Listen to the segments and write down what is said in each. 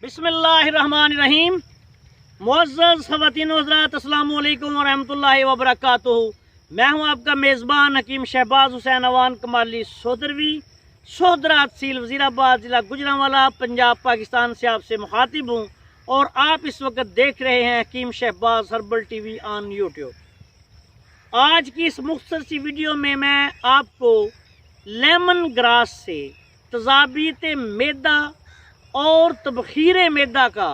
बिस्मिल्लाहिर्रहमानिर्रहीम। मुअज़्ज़ज़ ख़वातीन व हज़रात, अस्सलामु अलैकुम व रहमतुल्लाहि व बरकातुहू। मैं हूं आपका मेज़बान हकीम शहबाज हुसैन अवान कमाली सोदरवी, सोहदरा तहसील वज़ीराबाद, ज़िला गुजरांवाला, पंजाब, पाकिस्तान से आपसे मुखातिब हूँ और आप इस वक्त देख रहे हैं Hakim Shahbaz herbal TV on YouTube. आज की इस मुख्तसर सी वीडियो में मैं आपको लेमन ग्रास से तज़ाबीत मैदा और तबखीर मैदा का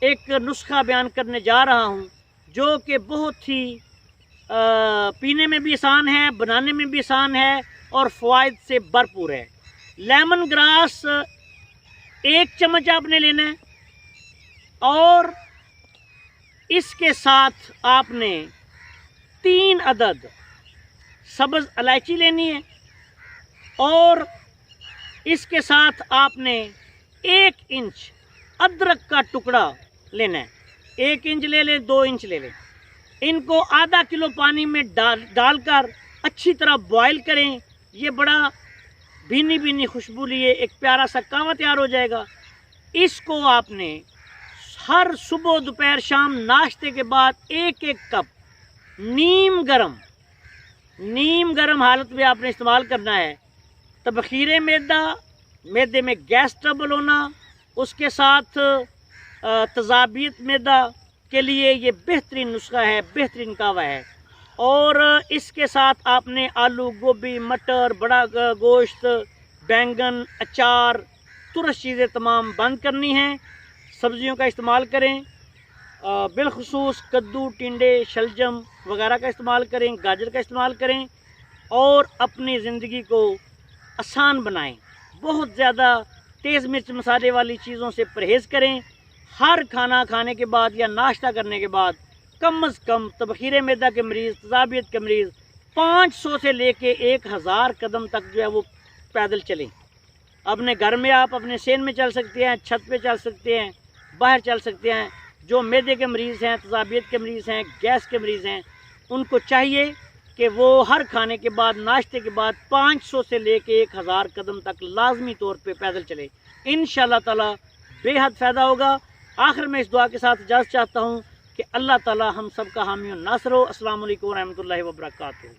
एक नुस्खा बयान करने जा रहा हूं, जो कि बहुत ही पीने में भी आसान है, बनाने में भी आसान है और फ़वाइद से भरपूर है। लेमन ग्रास 1 चम्मच आपने लेना है और इसके साथ आपने 3 अदद सब्ज़ इलायची लेनी है और इसके साथ आपने 1 इंच अदरक का टुकड़ा लेना है। 1 इंच ले लें, 2 इंच ले लें। इनको आधा किलो पानी में डालकर अच्छी तरह बॉयल करें। ये बड़ा भीनी भीनी खुशबू लिए एक प्यारा सा कावा तैयार हो जाएगा। इसको आपने हर सुबह दोपहर शाम नाश्ते के बाद 1-1 कप नीम गरम हालत में आपने इस्तेमाल करना है। तबखीर मैदा, मैदे में गैस ट्रबल होना, उसके साथ तज़ाबीत मैदा के लिए ये बेहतरीन नुस्खा है, बेहतरीन कावा है। और इसके साथ आपने आलू, गोभी, मटर, बड़ा गोश्त, बैंगन, अचार, तुरस चीज़ें तमाम बंद करनी हैं। सब्जियों का इस्तेमाल करें, बिलखुसूस कद्दू, टिंडे, शलजम वगैरह का इस्तेमाल करें, गाजर का इस्तेमाल करें और अपनी ज़िंदगी को आसान बनाएं। बहुत ज़्यादा तेज़ मिर्च मसाले वाली चीज़ों से परहेज़ करें। हर खाना खाने के बाद या नाश्ता करने के बाद कम से कम तबखीर मैदा के मरीज़, तज़ाबियत के मरीज़ 500 से लेके 1000 कदम तक जो है वो पैदल चलें। अपने घर में आप अपने सेन में चल सकते हैं, छत पे चल सकते हैं, बाहर चल सकते हैं। जो मैदे के मरीज़ हैं, तज़ाबियत के मरीज़ हैं, गैस के मरीज़ हैं, उनको चाहिए कि वो हर खाने के बाद, नाश्ते के बाद 500 से लेके 1000 कदम तक लाजमी तौर पे पैदल चले। इंशाअल्लाह ताला बेहद फ़ायदा होगा। आखिर में इस दुआ के साथ इजाज़त चाहता हूँ कि अल्लाह ताला हम सब का हामी और नासर हो। अस्सलामु अलैकुम व रहमतुल्लाहि व बरकातुहू।